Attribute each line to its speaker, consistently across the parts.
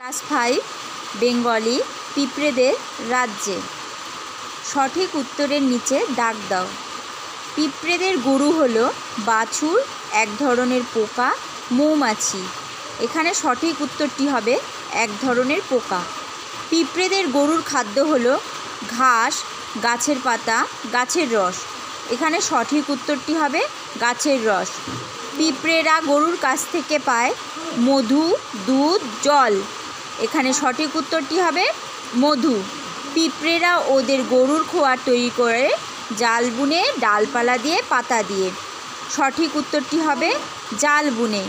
Speaker 1: Class 5 Bengali পিঁপড়েদের রাজ্যে। সঠিক উত্তরের নিচে দাগ দাও। পিঁপড়েদের গুরু হলো বাছুর, এক ধরনের পোকা, মৌমাছি। এখানে সঠিক উত্তরটি হবে এক ধরনের পোকা। পিঁপড়েদের গরুর খাদ্য হলো ঘাস, গাছের পাতা, গাছের রস। এখানে সঠিক উত্তরটি হবে গাছের রস। পিঁপড়েরা গরুর কাছ থেকে পায় মধু, দুধ, জল। এখানে সঠিক উত্তরটি হবে মধু। পিঁপড়েরা ওদের গরুর খোয়ার তৈরি করে জাল বুনে, ডালপালা দিয়ে, পাতা দিয়ে। সঠিক উত্তরটি হবে জাল বুনে।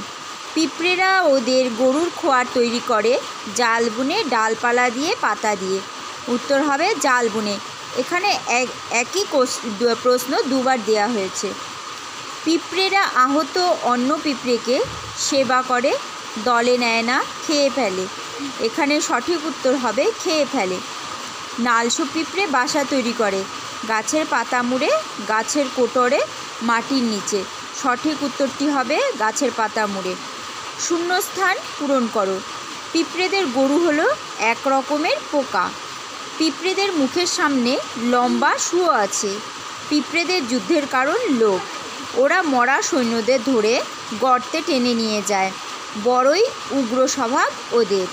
Speaker 1: পিঁপড়েরা ওদের গরুর খোয়ার তৈরি করে জাল বুনে, ডালপালা দিয়ে, পাতা দিয়ে। উত্তর হবে জাল বুনে। এখানে একই প্রশ্ন দুবার দেওয়া হয়েছে। পিঁপড়েরা আহত অন্য পিঁপড়েকে সেবা করে, দলে নেয় না, খেয়ে ফেলে। এখানে সঠিক উত্তর হবে খেয়ে ফেলে। নালসু পিঁপড়ে বাসা তৈরি করে গাছের পাতা মুড়ে, গাছের কোটরে, মাটির নিচে। সঠিক উত্তরটি হবে গাছের পাতা মুড়ে। শূন্যস্থান পূরণ করো। পিঁপড়েদের গরু হলো এক রকমের পোকা। পিঁপড়েদের মুখের সামনে লম্বা শুঁয়ো আছে। পিঁপড়েদের যুদ্ধের কারণ লোভ। ওরা মরা সৈন্যদের ধরে গর্তে টেনে নিয়ে যায়। বড়ই উগ্র স্বভাব ওদের।